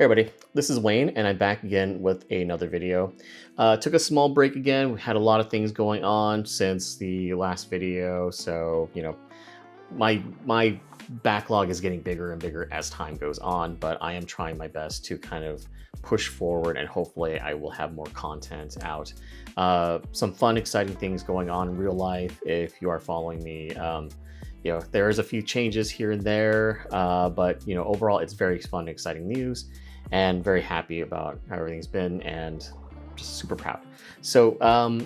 Hey everybody, this is Wayne and I'm back again with another video. Took a small break again. We had a lot of things going on since the last video, so my backlog is getting bigger and bigger as time goes on, but I am trying my best to kind of push forward and hopefully I will have more content out. Some fun, exciting things going on in real life if you are following me. There is a few changes here and there, but overall it's very fun and exciting news and very happy about how everything's been and just super proud. So I'm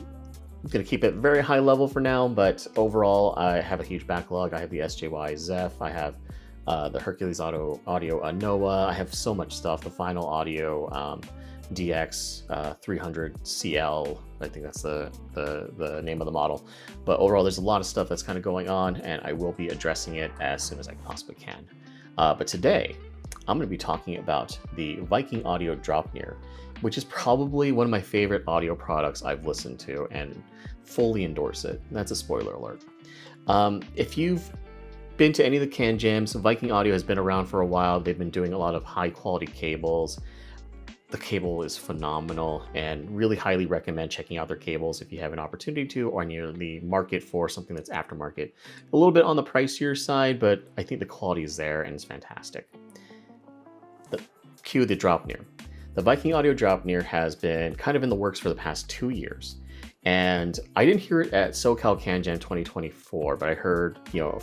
going to keep it very high level for now, but overall I have a huge backlog. I have the SJY Zeph, I have the Hercules Audio Noah, I have so much stuff, the Final Audio DX 300 CL, I think that's the name of the model. But overall there's a lot of stuff that's kind of going on and I will be addressing it as soon as I possibly can. But today I'm going to be talking about the Viking Audio Draupnir, which is probably one of my favorite audio products I've listened to and fully endorse it. That's a spoiler alert. If you've been to any of the can jams, Viking Audio has been around for a while. They've been doing a lot of high quality cables. The cable is phenomenal and really highly recommend checking out their cables if you have an opportunity to, or near the market for something that's aftermarket. A little bit on the pricier side, but I think the quality is there and it's fantastic. Cue the Draupnir. The Viking Audio Draupnir has been kind of in the works for the past 2 years. And I didn't hear it at SoCal Can Jam 2024, but I heard,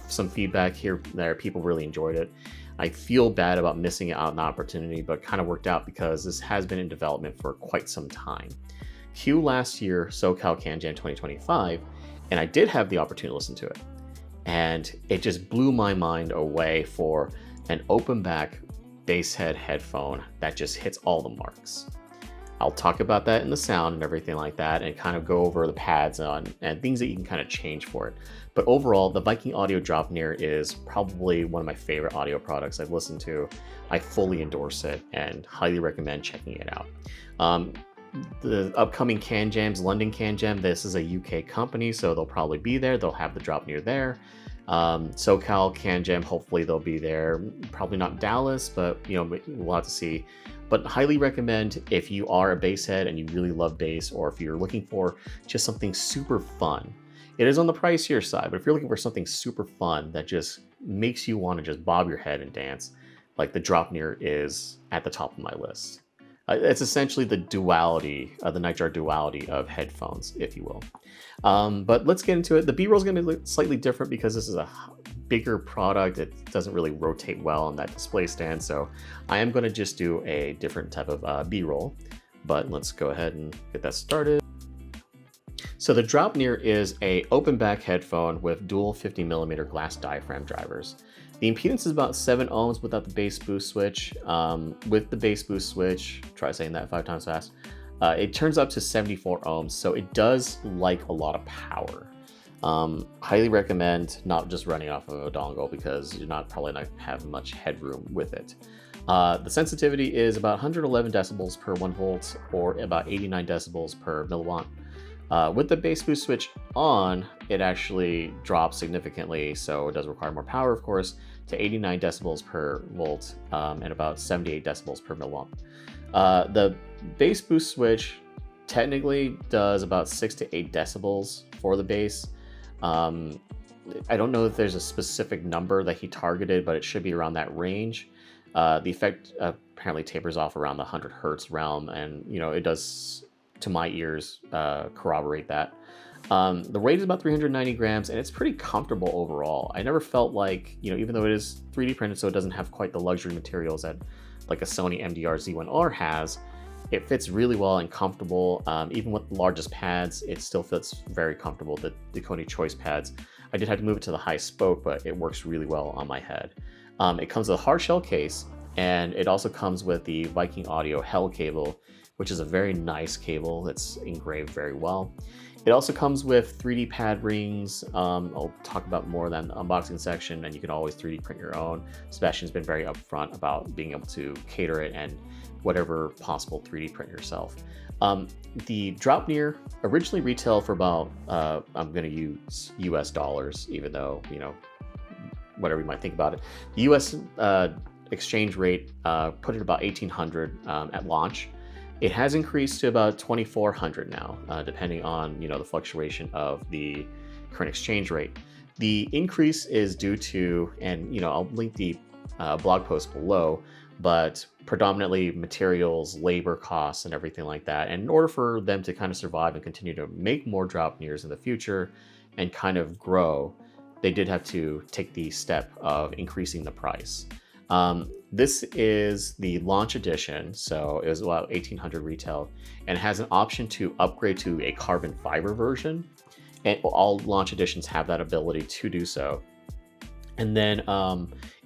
some feedback here there. People really enjoyed it. I feel bad about missing out on the opportunity, but kind of worked out because this has been in development for quite some time. Cue last year, SoCal Can Jam 2025, and I did have the opportunity to listen to it. And it just blew my mind away for an open back Basshead headphone that just hits all the marks. I'll talk about that in the sound and everything like that and kind of go over the pads and things that you can kind of change for it. But overall, the Viking Audio Draupnir is probably one of my favorite audio products I've listened to. I fully endorse it and highly recommend checking it out. The upcoming Can Jams, London Can Jam, this is a UK company, so they'll probably be there. They'll have the Draupnir there. SoCal Can Jam, hopefully they'll be there. Probably not Dallas, but we'll have to see. But highly recommend if you are a bass head and you really love bass, or if you're looking for just something super fun. It is on the pricier side, but if you're looking for something super fun that just makes you want to just bob your head and dance, like the Draupnir is at the top of my list. It's essentially the Duality, the Nightjar Duality of headphones, if you will. But let's get into it. The B-roll is going to be slightly different because this is a bigger product. It doesn't really rotate well on that display stand, so I am going to just do a different type of B-roll. But let's go ahead and get that started. So the Draupnir is a open back headphone with dual 50mm glass diaphragm drivers. The impedance is about 7 ohms without the bass boost switch. With the bass boost switch, try saying that 5 times fast, it turns up to 74 ohms, so it does like a lot of power. Highly recommend not just running off of a dongle because you're probably not have much headroom with it. The sensitivity is about 111 decibels per 1 volt or about 89 decibels per milliwatt. With the bass boost switch on, it actually drops significantly, so it does require more power, of course, to 89 decibels per volt and about 78 decibels per milliwatt. The bass boost switch technically does about 6 to 8 decibels for the bass. I don't know if there's a specific number that he targeted, but it should be around that range. The effect apparently tapers off around the 100 hertz realm, and it does, to my ears, corroborate that. The weight is about 390 grams and it's pretty comfortable overall. I never felt like, even though it is 3D printed, so it doesn't have quite the luxury materials that like a Sony MDR Z1R has, it fits really well and comfortable. Even with the largest pads, it still fits very comfortable. The Dekoni Choice pads, I did have to move it to the high spoke, but it works really well on my head. It comes with a hard shell case, and it also comes with the Viking Audio Hell cable, which is a very nice cable that's engraved very well. It also comes with 3D pad rings. I'll talk about more of that in the unboxing section, and you can always 3D print your own. Sebastian's been very upfront about being able to cater it and whatever possible 3D print yourself. The Draupnir originally retailed for about, I'm going to use US dollars, even though, whatever you might think about it. The US exchange rate put it about 1,800 at launch. It has increased to about 2,400 now, depending on the fluctuation of the current exchange rate. The increase is due to, and I'll link the blog post below, but predominantly materials, labor costs, and everything like that. And in order for them to kind of survive and continue to make more Draupnirs in the future and kind of grow, they did have to take the step of increasing the price. This is the launch edition, so it was about 1,800 retail, and has an option to upgrade to a carbon fiber version. And all launch editions have that ability to do so. And then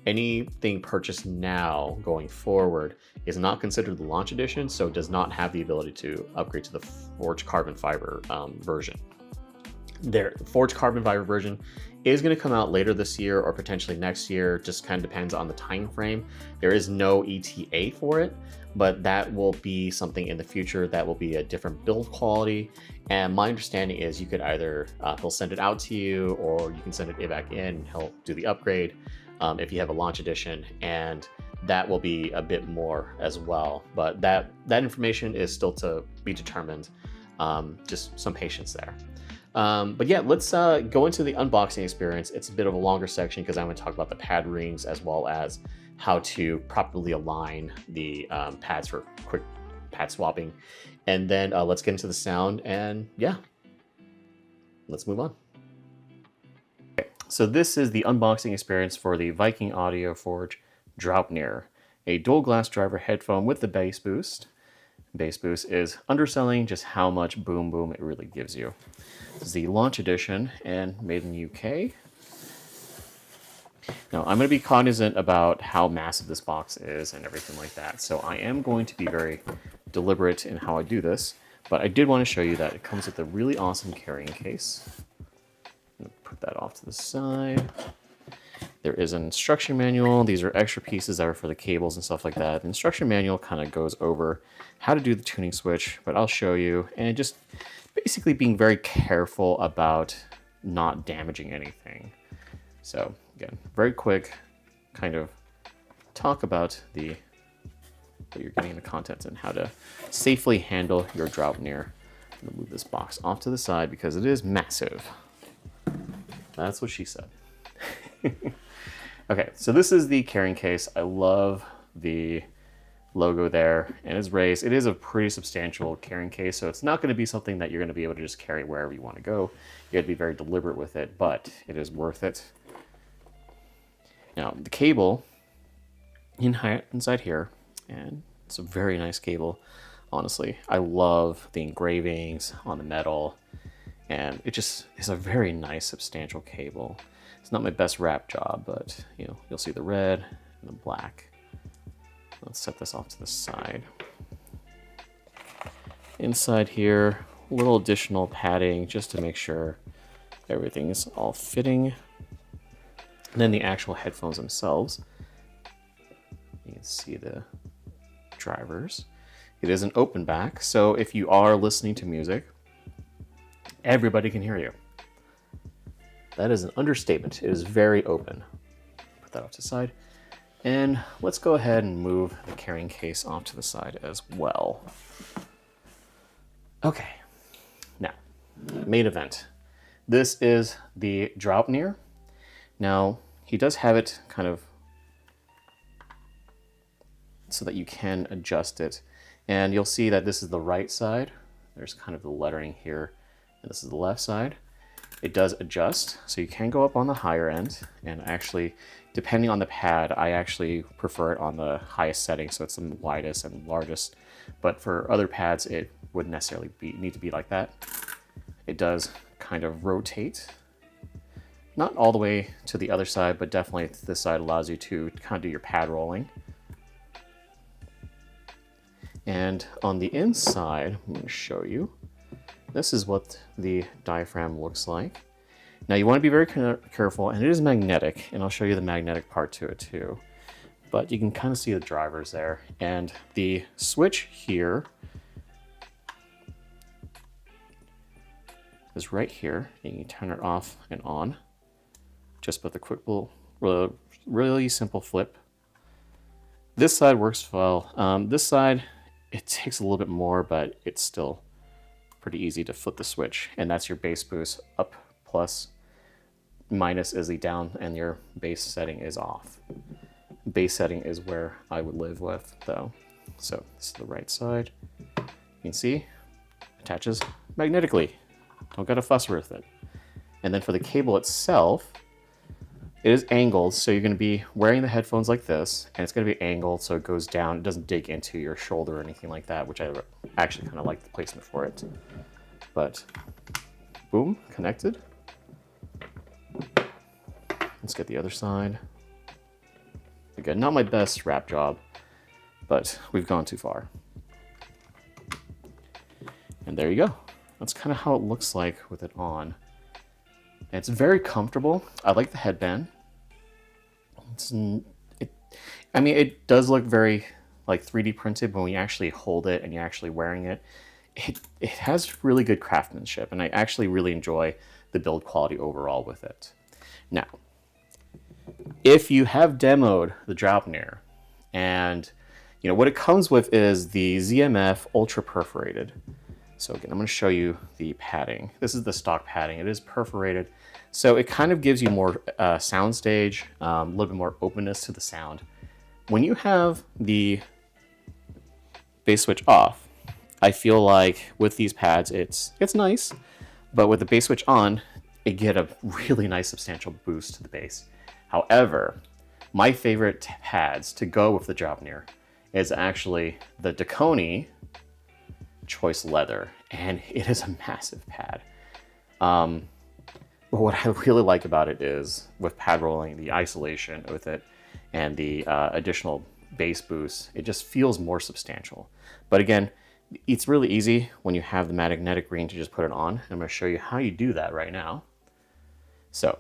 anything purchased now going forward is not considered the launch edition, so does not have the ability to upgrade to the Forged Carbon Fiber version. The Forged Carbon Fiber version is going to come out later this year or potentially next year, just kind of depends on the time frame. There is no ETA for it, but that will be something in the future that will be a different build quality. And my understanding is you could either, he'll send it out to you, or you can send it back in, he'll do the upgrade if you have a launch edition, and that will be a bit more as well. But that information is still to be determined. Just some patience there. But yeah, let's go into the unboxing experience. It's a bit of a longer section because I'm going to talk about the pad rings as well as how to properly align the pads for quick pad swapping. And then let's get into the sound, and yeah, let's move on. Okay, so this is the unboxing experience for the Viking Audioforge Draupnir, a dual glass driver headphone with the bass boost. Bass boost is underselling just how much boom boom it really gives you. This is the launch edition and made in the UK. Now, I'm going to be cognizant about how massive this box is and everything like that, so I am going to be very deliberate in how I do this, but I did want to show you that it comes with a really awesome carrying case. I'm going to put that off to the side. There is an instruction manual. These are extra pieces that are for the cables and stuff like that. The instruction manual kind of goes over how to do the tuning switch, but I'll show you, and just basically being very careful about not damaging anything. So again, very quick kind of talk about what you're getting in the content and how to safely handle your Draupnir. I'm going to move this box off to the side because it is massive. That's what she said. Okay, so this is the carrying case. I love the logo there, and it's raised. It is a pretty substantial carrying case, so it's not going to be something that you're going to be able to just carry wherever you want to go. You have to be very deliberate with it, but it is worth it. Now, the cable inside here, and it's a very nice cable, honestly. I love the engravings on the metal, and it just is a very nice, substantial cable. It's not my best wrap job, but you'll see the red and the black. Let's set this off to the side. Inside here, a little additional padding just to make sure everything is all fitting. And then the actual headphones themselves. You can see the drivers. It is an open back, so if you are listening to music, everybody can hear you. That is an understatement. It is very open. Put that off to the side. And let's go ahead and move the carrying case off to the side as well. Okay, now, main event. This is the Draupnir. Now, he does have it kind of so that you can adjust it. And you'll see that this is the right side. There's kind of the lettering here. And this is the left side. It does adjust, so you can go up on the higher end, and actually, depending on the pad, I actually prefer it on the highest setting, so it's the widest and largest. But for other pads, it wouldn't necessarily need to be like that. It does kind of rotate, not all the way to the other side, but definitely this side allows you to kind of do your pad rolling. And on the inside, I'm going to show you. This is what the diaphragm looks like. Now you want to be very careful, and it is magnetic, and I'll show you the magnetic part to it too. But you can kind of see the drivers there, and the switch here is right here. You can turn it off and on just with a quick little, really simple flip. This side works well. This side, it takes a little bit more, but it's still pretty easy to flip the switch. And that's your bass boost up plus, minus is the down, and your bass setting is off. Bass setting is where I would live with though. So this is the right side. You can see, attaches magnetically. Don't gotta fuss with it. And then for the cable itself, it is angled, so you're going to be wearing the headphones like this, and it's going to be angled so it goes down. It doesn't dig into your shoulder or anything like that, which I actually kind of like the placement for it. But boom, connected. Let's get the other side. Again, not my best wrap job, but we've gone too far. And there you go. That's kind of how it looks like with it on. And it's very comfortable. I like the headband. I mean, it does look very like 3D printed, but when you actually hold it and you're actually wearing it, it has really good craftsmanship, and I actually really enjoy the build quality overall with it. Now, if you have demoed the Draupnir, and you know what it comes with is the ZMF Ultra Perforated. So again, I'm going to show you the padding. This is the stock padding. It is perforated, so it kind of gives you more soundstage, a little bit more openness to the sound. When you have the bass switch off, I feel like with these pads, it's nice, but with the bass switch on, you get a really nice substantial boost to the bass. However, my favorite pads to go with the Draupnir is actually the Dekoni Choice Leather, and it is a massive pad. But what I really like about it is with pad rolling, the isolation with it, and the additional bass boost, it just feels more substantial. But again, it's really easy when you have the magnetic ring to just put it on. I'm going to show you how you do that right now. So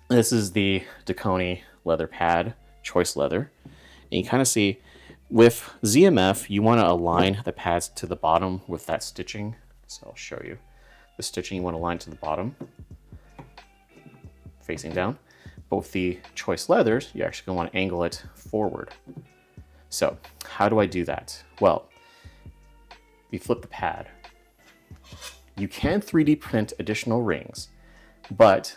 this is the Dekoni leather pad, Choice Leather. And you kind of see with ZMF, you want to align the pads to the bottom with that stitching. So I'll show you the stitching you want to align to the bottom, facing down. But with the Choice Leathers, you're actually going to want to angle it forward. So how do I do that? Well, you flip the pad. You can 3D print additional rings, but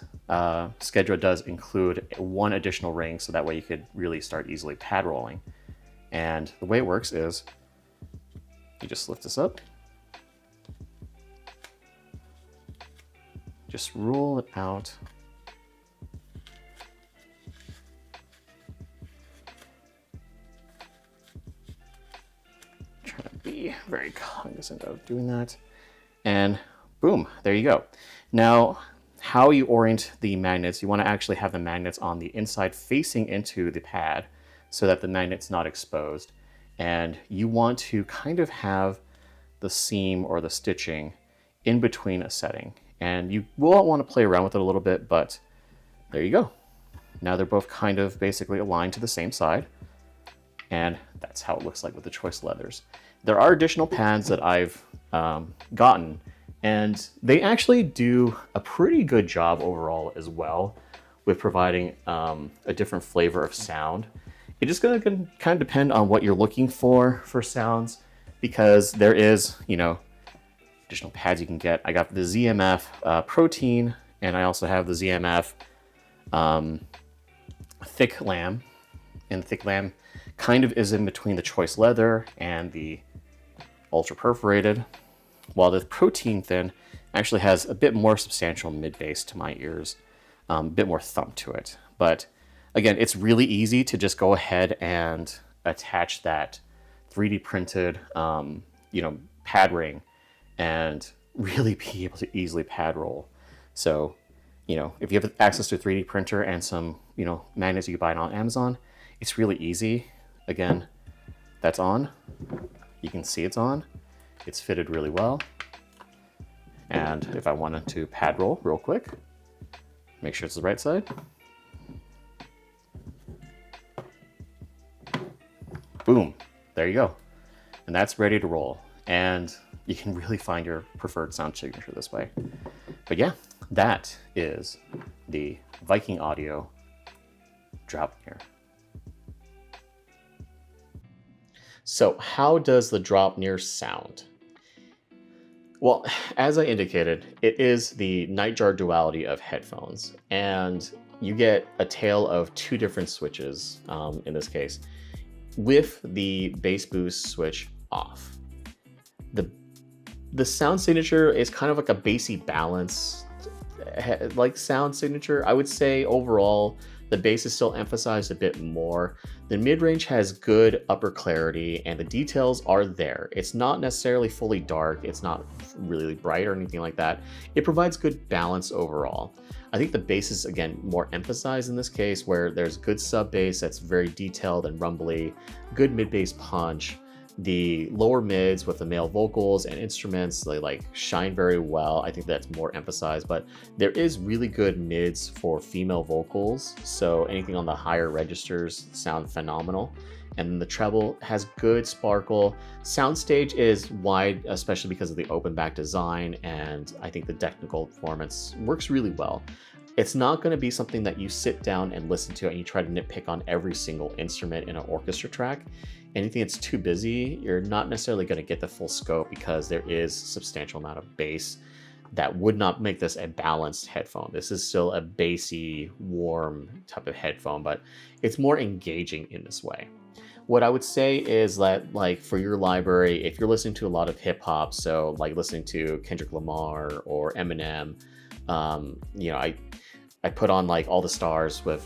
Schedule does include one additional ring, so that way you could really start easily pad rolling. And the way it works is you just lift this up, just roll it out. Try to be very cognizant of doing that. And boom, there you go. Now, how you orient the magnets, you want to actually have the magnets on the inside facing into the pad so that the magnet's not exposed. And you want to kind of have the seam or the stitching in between a setting. And you will want to play around with it a little bit, but there you go. Now they're both kind of basically aligned to the same side. And that's how it looks like with the Choice Leathers. There are additional pads that I've gotten, and they actually do a pretty good job overall as well with providing a different flavor of sound. It's just going to kind of depend on what you're looking for sounds, because there is, you know, additional pads you can get. I got the ZMF Protein, and I also have the ZMF Thick Lamb. And Thick Lamb kind of is in between the Choice Leather and the Ultra Perforated, while the Protein Thin actually has a bit more substantial mid-bass to my ears, a bit more thump to it. But again, it's really easy to just go ahead and attach that 3D printed, you know, pad ring and really be able to easily pad roll. So, you know, if you have access to a 3D printer and some, you know, magnets you can buy on Amazon, it's really easy. Again, that's on. You can see it's on. It's fitted really well. And if I wanted to pad roll real quick, make sure it's the right side. Boom, there you go. And that's ready to roll. And you can really find your preferred sound signature this way. But yeah, that is the Viking Audio Draupnir. So how does the Draupnir sound? Well, as I indicated, it is the Nightjar Duality of headphones, and you get a tale of two different switches in this case, with the bass boost switch off. The the sound signature is kind of like a bassy balance like sound signature. I would say overall the bass is still emphasized a bit more. The mid-range has good upper clarity and the details are there. It's not necessarily fully dark, it's not really bright or anything like that. It provides good balance overall. I think the bass is again more emphasized in this case, where there's good sub bass that's very detailed and rumbly, good mid bass punch. The lower mids with the male vocals and instruments, they like shine very well. I think that's more emphasized, but there is really good mids for female vocals, so anything on the higher registers sound phenomenal. And then the treble has good sparkle. Soundstage is wide, especially because of the open back design, and I think the technical performance works really well. It's not going to be something that you sit down and listen to and you try to nitpick on every single instrument in an orchestra track. Anything that's too busy, you're not necessarily going to get the full scope because there is a substantial amount of bass that would not make this a balanced headphone. This is still a bassy, warm type of headphone, but it's more engaging in this way. What I would say is that, like, for your library, if you're listening to a lot of hip hop, so like listening to Kendrick Lamar or Eminem, I put on like All the Stars with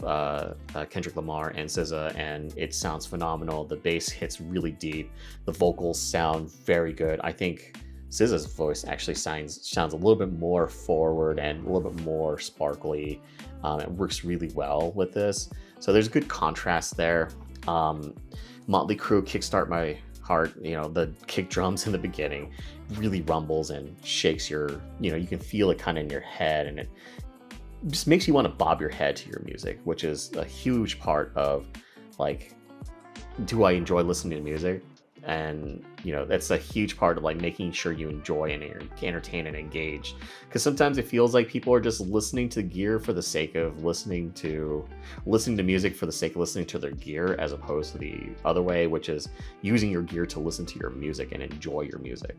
Kendrick Lamar and SZA, and it sounds phenomenal. The bass hits really deep. The vocals sound very good. I think SZA's voice actually sounds a little bit more forward and a little bit more sparkly. It works really well with this. So there's good contrast there. Motley Crue, Kickstart My Heart, the kick drums in the beginning really rumbles and shakes you can feel it kind of in your head, and it just makes you want to bob your head to your music, which is a huge part of, like, do I enjoy listening to music? And that's a huge part of like making sure you enjoy and you're entertained and engaged, because sometimes it feels like people are just listening to gear for the sake of listening to music for the sake of listening to their gear, as opposed to the other way, which is using your gear to listen to your music and enjoy your music.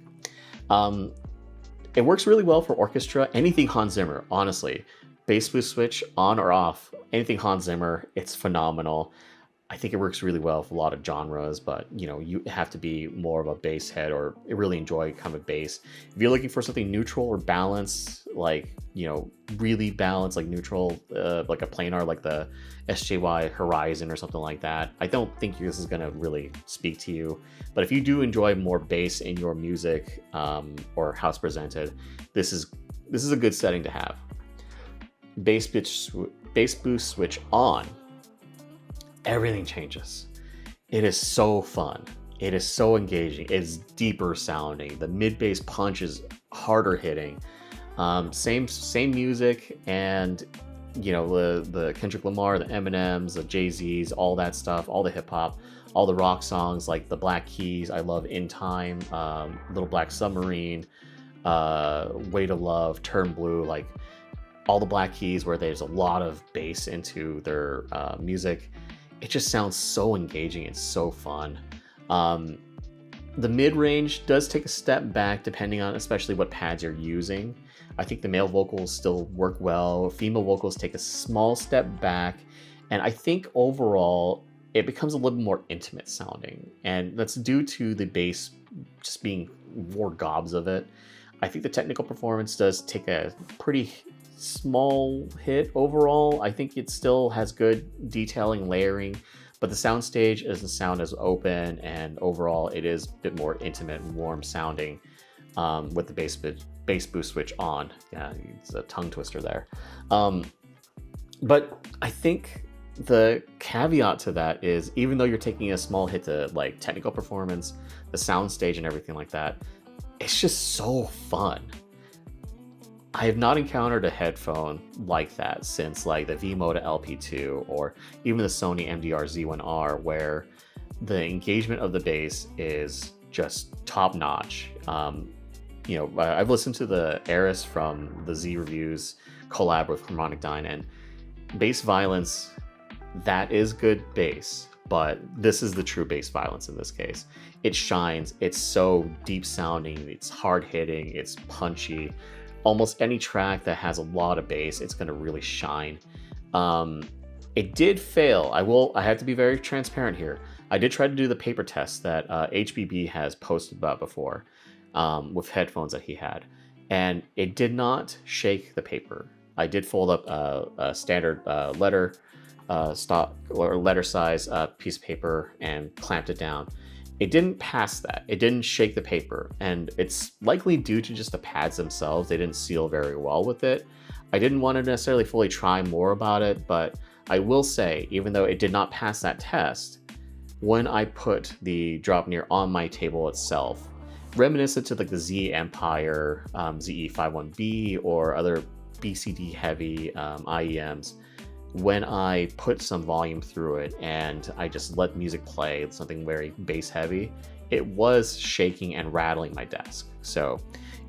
It works really well for orchestra. Anything Hans Zimmer, honestly, bass boost switch on or off, anything Hans Zimmer, it's phenomenal. I think it works really well for a lot of genres, but you have to be more of a bass head or really enjoy kind of bass. If you're looking for something neutral or balanced, like really balanced, like neutral, like a planar, like the SJY Horizon or something like that, I don't think this is going to really speak to you. But if you do enjoy more bass in your music or house presented, this is a good setting to have. Bass boost switch on, everything changes. It is so fun. It is so engaging. It's deeper sounding. The mid bass punch is harder hitting. Same music, and the Kendrick Lamar, the Eminems, the Jay-Z's, all that stuff, all the hip hop, all the rock songs like the Black Keys. I love In Time, Little Black Submarine, Way to Love, Turn Blue, like all the Black Keys where there's a lot of bass into their music. It just sounds so engaging and so fun. The mid-range does take a step back depending on especially what pads you're using. I think the male vocals still work well. Female vocals take a small step back. And I think overall it becomes a little more intimate sounding. And that's due to the bass just being more gobs of it. I think the technical performance does take a pretty small hit overall. I think it still has good detailing, layering, but the soundstage doesn't sound as open, and overall it is a bit more intimate and warm sounding with the bass boost switch on. Yeah, it's a tongue twister there. But I think the caveat to that is, even though you're taking a small hit to like technical performance, the soundstage and everything like that, it's just so fun. I have not encountered a headphone like that since like the V-Moda LP2 or even the Sony MDR Z1R, where the engagement of the bass is just top notch. I've listened to the Eris from the Z Reviews collab with Harmonic Dyne, and bass violence, that is good bass, but this is the true bass violence in this case. It shines, it's so deep sounding, it's hard hitting, it's punchy. Almost any track that has a lot of bass, it's going to really shine. It did fail. I have to be very transparent here. I did try to do the paper test that HBB has posted about before with headphones that he had, and it did not shake the paper. I did fold up a standard letter stock or letter size piece of paper and clamped it down. It didn't pass that. It didn't shake the paper, and it's likely due to just the pads themselves. They didn't seal very well with it. I didn't want to necessarily fully try more about it, but I will say, even though it did not pass that test, when I put the Draupnir on my table itself, reminiscent to like the Z Empire, ZE51B, or other BCD heavy IEMs, when I put some volume through it and I just let music play, something very bass heavy, it was shaking and rattling my desk. So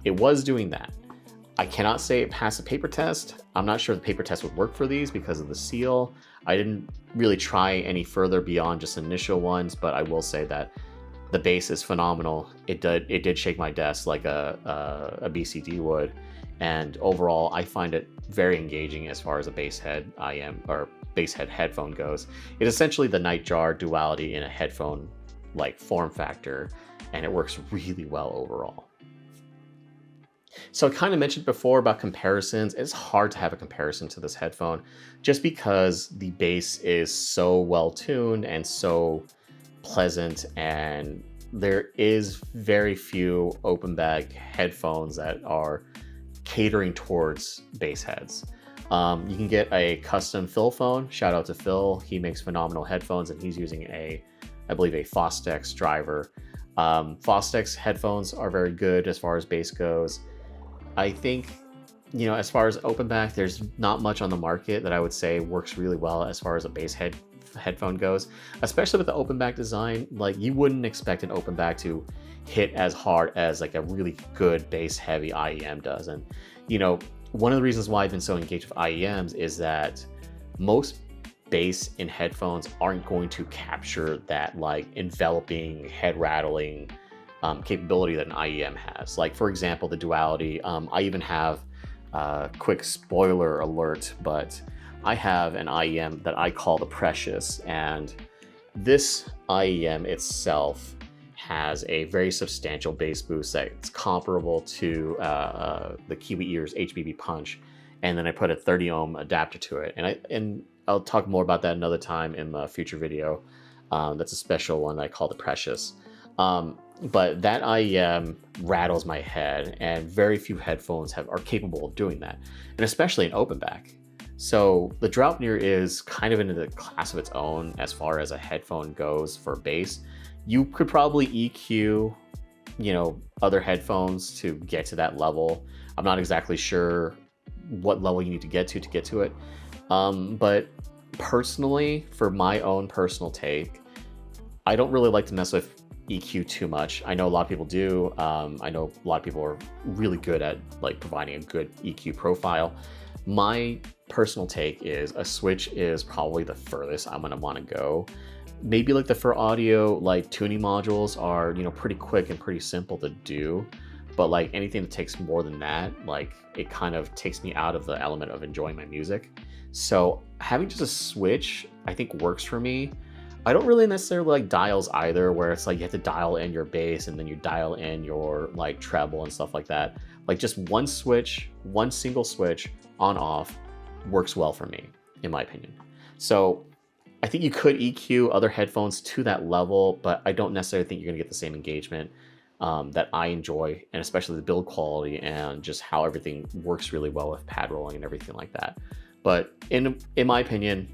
it was doing that. I cannot say it passed the paper test. I'm not sure the paper test would work for these because of the seal. I didn't really try any further beyond just initial ones, but I will say that the bass is phenomenal. It did shake my desk like a BCD would, and overall I find it very engaging as far as a Basshead Basshead headphone goes. It's essentially the Nightjar Duality in a headphone like form factor, and it works really well overall. So I kind of mentioned before about comparisons. It's hard to have a comparison to this headphone just because the bass is so well tuned and so pleasant, and there is very few open bag headphones that are catering towards bass heads. You can get a custom Phil phone. Shout out to Phil. He makes phenomenal headphones, and he's using I believe a Fostex driver. Fostex headphones are very good as far as bass goes. I think, as far as open back, there's not much on the market that I would say works really well as far as a bass headphone goes, especially with the open back design. Like, you wouldn't expect an open back to hit as hard as like a really good bass heavy IEM does. And, one of the reasons why I've been so engaged with IEMs is that most bass in headphones aren't going to capture that like enveloping, head rattling capability that an IEM has. Like, for example, the Duality. I even have a quick spoiler alert, but I have an IEM that I call the Precious, and this IEM itself has a very substantial bass boost that's comparable to the Kiwi Ears HBB Punch, and then I put a 30 ohm adapter to it, and I'll talk more about that another time in a future video. That's a special one that I call the Precious. But that IEM rattles my head, and very few headphones are capable of doing that, and especially in open back. So the Draupnir is kind of in a class of its own as far as a headphone goes for bass. You could probably EQ, other headphones to get to that level. I'm not exactly sure what level you need to get to it. But personally, for my own personal take, I don't really like to mess with EQ too much. I know a lot of people do. I know a lot of people are really good at like providing a good EQ profile. My personal take is a switch is probably the furthest I'm gonna want to go. Maybe like the for audio, like tuning modules are, pretty quick and pretty simple to do. But like anything that takes more than that, like it kind of takes me out of the element of enjoying my music. So having just a switch, I think works for me. I don't really necessarily like dials either, where it's like you have to dial in your bass and then you dial in your like treble and stuff like that. Like just one switch, one single switch on off works well for me, in my opinion. So I think you could EQ other headphones to that level, but I don't necessarily think you're gonna get the same engagement that I enjoy, and especially the build quality and just how everything works really well with pad rolling and everything like that. But in my opinion,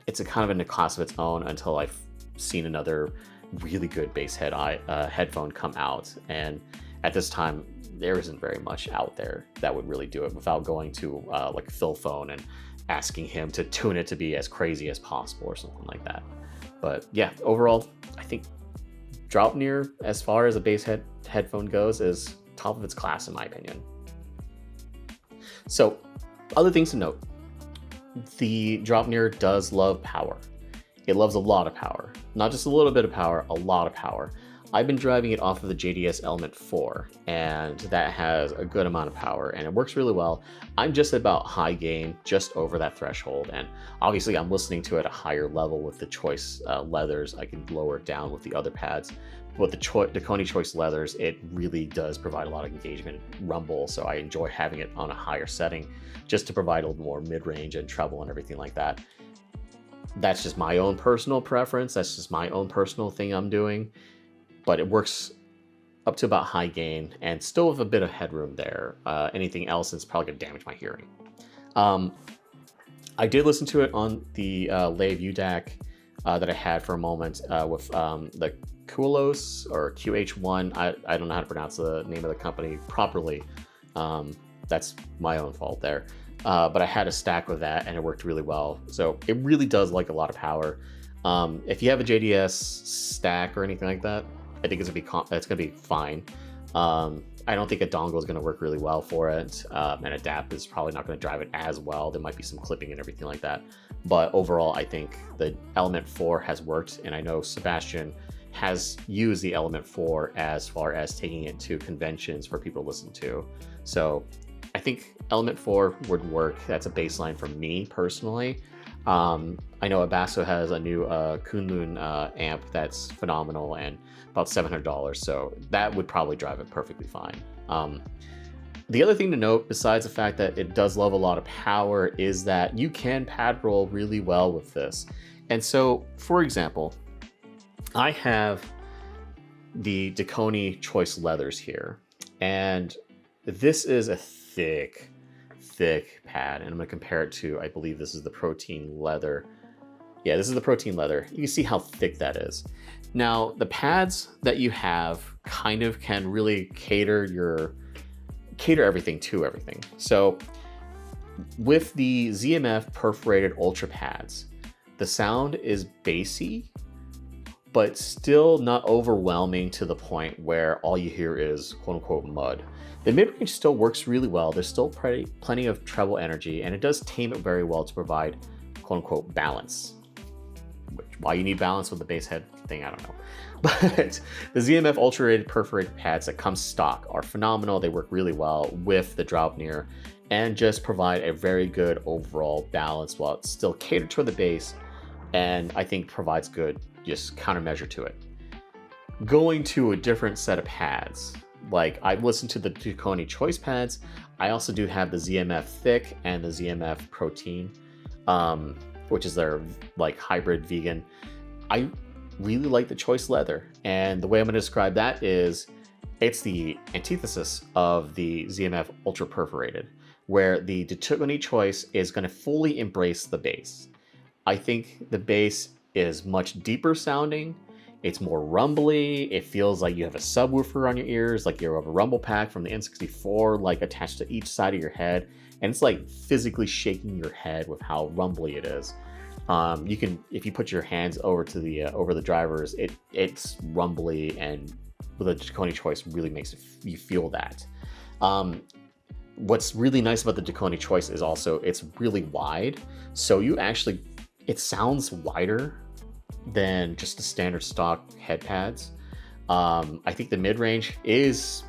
it's a kind of in a class of its own until I've seen another really good bass headphone come out. And at this time, there isn't very much out there that would really do it without going to like Phil phone and asking him to tune it to be as crazy as possible or something like that. But yeah, overall, I think Draupnir, as far as a bass headphone goes, is top of its class in my opinion. So other things to note. The Draupnir does love power. It loves a lot of power, not just a little bit of power, a lot of power. I've been driving it off of the JDS Element 4, and that has a good amount of power, and it works really well. I'm just about high gain, just over that threshold, and obviously I'm listening to it at a higher level with the Choice Leathers. I can lower it down with the other pads. With the Dekoni Choice Leathers, it really does provide a lot of engagement and rumble, so I enjoy having it on a higher setting, just to provide a little more mid-range and treble and everything like that. That's just my own personal preference. That's just my own personal thing I'm doing. But it works up to about high gain and still with a bit of headroom there. Anything else is probably going to damage my hearing. I did listen to it on the Lave UDAC that I had for a moment with the Kulos or QH1. I don't know how to pronounce the name of the company properly. That's my own fault there. But I had a stack with that and it worked really well. So it really does like a lot of power. If you have a JDS stack or anything like that, I think it's gonna be fine. I don't think a dongle is gonna work really well for it, and a DAP is probably not gonna drive it as well. There might be some clipping and everything like that, but overall, I think the Element 4 has worked, and I know Sebastian has used the Element 4 as far as taking it to conventions for people to listen to. So I think Element 4 would work. That's a baseline for me personally. I know Abasso has a new Kunlun amp that's phenomenal and about $700, so that would probably drive it perfectly fine. The other thing to note, besides the fact that it does love a lot of power, is that you can pad roll really well with this. And so, for example, I have the Dekoni Choice Leathers here, and this is a thick pad, and I'm going to compare it to, I believe this is the Protein Leather. Yeah, this is the Protein Leather. You can see how thick that is. Now, the pads that you have kind of can really cater everything to everything. So with the ZMF perforated Ultra pads, the sound is bassy, but still not overwhelming to the point where all you hear is quote unquote mud. The mid-range still works really well. There's still plenty of treble energy, and it does tame it very well to provide quote unquote balance. Why you need balance with the Basshead thing, I don't know. But the ZMF Ultra perforated pads that come stock are phenomenal. They work really well with the Draupnir and just provide a very good overall balance while it's still catered toward the bass, and I think provides good just countermeasure to it. Going to a different set of pads, like I've listened to the Dekoni Choice pads. I also do have the ZMF Thick and the ZMF Protein, which is their like hybrid vegan. I really like the Choice Leather, and the way I'm going to describe that is it's the antithesis of the ZMF Ultra Perforated, where the Dekoni Choice is going to fully embrace the bass. I think the bass is much deeper sounding. It's more rumbly. It feels like you have a subwoofer on your ears, like you have a rumble pack from the N64, like attached to each side of your head. And it's like physically shaking your head with how rumbly it is. You can, if you put your hands over to the over the drivers, it's rumbly, and with the Dekoni Choice really makes you feel that. What's really nice about the Dekoni Choice is also it's really wide, so it sounds wider than just the standard stock head pads. I think the mid-range is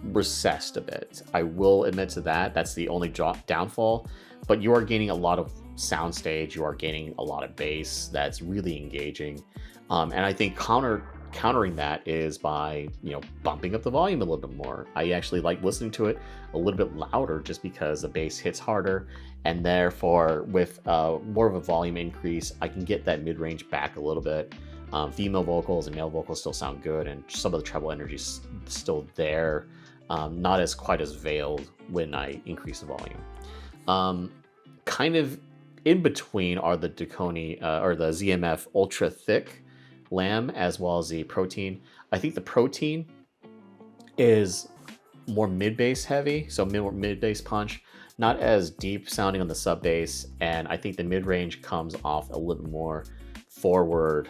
recessed a bit. I will admit to that. That's the only downfall, but you are gaining a lot of soundstage. You are gaining a lot of bass that's really engaging. And I think countering that is by, bumping up the volume a little bit more. I actually like listening to it a little bit louder just because the bass hits harder, and therefore with more of a volume increase, I can get that mid-range back a little bit. Female vocals and male vocals still sound good, and some of the treble energy is still there, not as quite as veiled when I increase the volume. Kind of in between are the Dekoni or the ZMF Ultra Thick Lamb, as well as the Protein. I think the Protein is more mid-bass heavy, so mid-bass punch, not as deep sounding on the sub bass, and I think the mid-range comes off a little more forward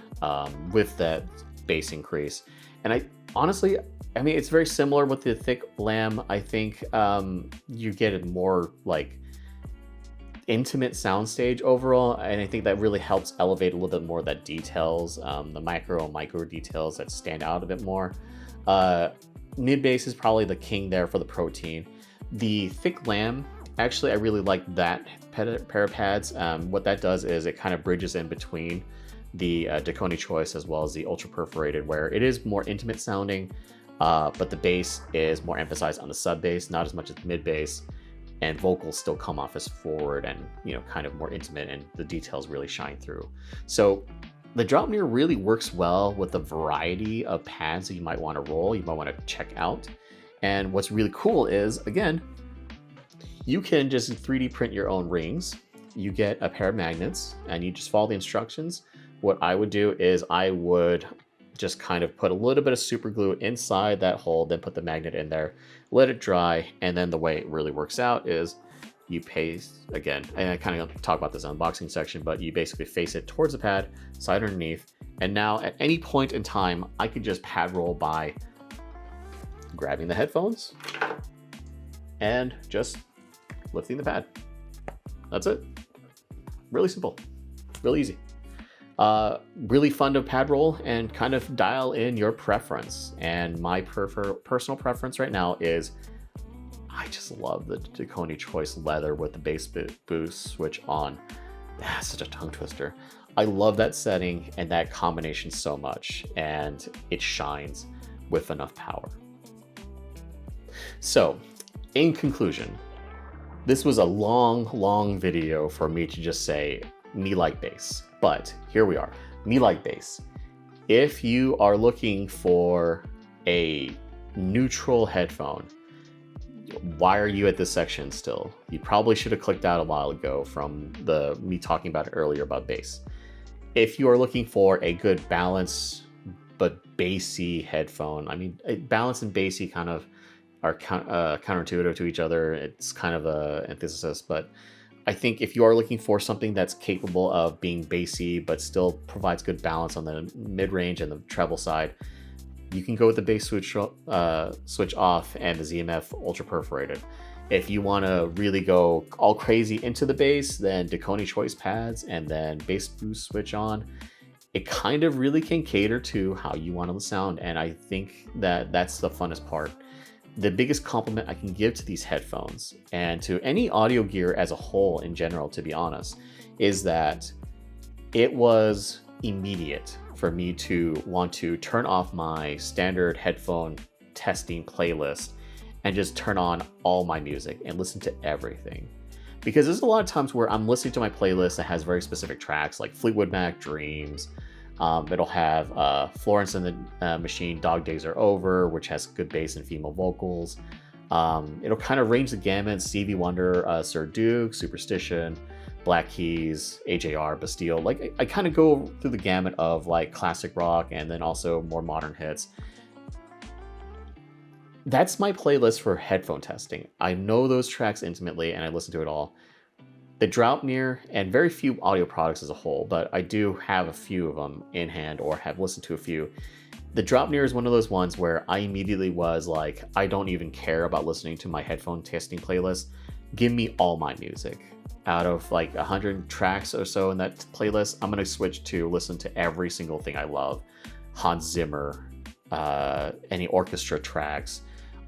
with that bass increase. And I honestly, it's very similar with the Thick Lamb. I think you get it more like intimate soundstage overall, and I think that really helps elevate a little bit more of that details, the micro details that stand out a bit more. Mid bass is probably the king there for the protein. The thick lamb, actually, I really like that pair of pads. What that does is it kind of bridges in between the Dekoni Choice as well as the ultra perforated, where it is more intimate sounding, but the bass is more emphasized on the sub bass, not as much as mid bass, and vocals still come off as forward and, you know, kind of more intimate, and the details really shine through. So the Draupnir really works well with the variety of pads that you might want to roll, you might want to check out. And what's really cool is, again, you can just 3D print your own rings. You get a pair of magnets and you just follow the instructions. What I would do is I would just kind of put a little bit of super glue inside that hole, then put the magnet in there, let it dry, and then the way it really works out is you paste, again, and I kind of talk about this in the unboxing section, but you basically face it towards the pad, slide underneath, and now at any point in time, I could just pad roll by grabbing the headphones and just lifting the pad. That's it. Really simple, really easy. Really fun to pad roll and kind of dial in your preference. And my personal preference right now is I just love the Dekoni Choice Leather with the bass boost switch on. That's such a tongue twister. I love that setting and that combination so much, and it shines with enough power. So, in conclusion, this was a long video for me to just say, me like bass. But here we are, me like bass. If you are looking for a neutral headphone, why are you at this section still? You probably should have clicked out a while ago from me talking about it earlier about bass. If you are looking for a good balance but bassy headphone, I mean, balance and bassy kind of are counterintuitive to each other. It's kind of a antithesis, but I think if you are looking for something that's capable of being bassy but still provides good balance on the mid-range and the treble side, you can go with the bass switch off and the ZMF ultra perforated. If you want to really go all crazy into the bass, then Dekoni Choice pads and then bass boost switch on. It kind of really can cater to how you want to sound, and I think that that's the funnest part. The biggest compliment I can give to these headphones and to any audio gear as a whole in general, to be honest, is that it was immediate for me to want to turn off my standard headphone testing playlist and just turn on all my music and listen to everything. Because there's a lot of times where I'm listening to my playlist that has very specific tracks like Fleetwood Mac, Dreams. It'll have Florence and the Machine, Dog Days Are Over, which has good bass and female vocals. It'll kind of range the gamut: Stevie Wonder, Sir Duke, Superstition, Black Keys, AJR, Bastille. Like I kind of go through the gamut of like classic rock and then also more modern hits. That's my playlist for headphone testing. I know those tracks intimately and I listen to it all. The Draupnir, and very few audio products as a whole, but I do have a few of them in hand or have listened to a few. The Draupnir is one of those ones where I immediately was like, I don't even care about listening to my headphone testing playlist. Give me all my music. Out of like 100 tracks or so in that playlist, I'm going to switch to listen to every single thing I love. Hans Zimmer, any orchestra tracks,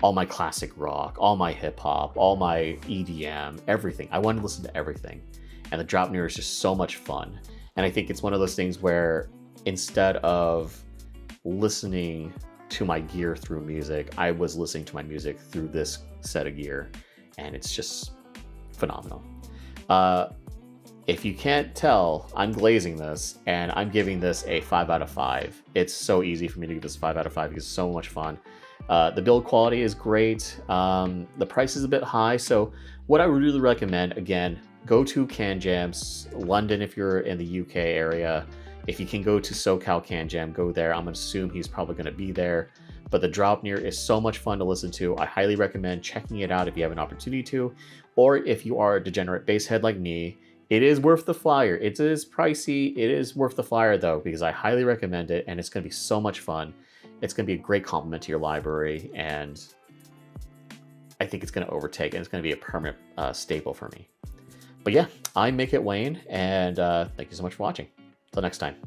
all my classic rock, all my hip hop, all my EDM, everything. I want to listen to everything. And the Draupnir is just so much fun. And I think it's one of those things where instead of listening to my gear through music, I was listening to my music through this set of gear. And it's just phenomenal. If you can't tell, I'm glazing this and I'm giving this a 5 out of 5. It's so easy for me to give this 5 out of 5 because it's so much fun. The build quality is great. The price is a bit high. So what I would really recommend, again, go to Can Jams, London if you're in the UK area. If you can go to SoCal Can Jam, go there. I'm going to assume he's probably going to be there. But the Draupnir is so much fun to listen to. I highly recommend checking it out if you have an opportunity to. Or if you are a degenerate basshead like me, it is worth the flyer. It is pricey. It is worth the flyer though, because I highly recommend it and it's going to be so much fun. It's going to be a great compliment to your library, and I think it's going to overtake, and it's going to be a permanent staple for me. But yeah, I'm Make It Wayne, and thank you so much for watching. Till next time.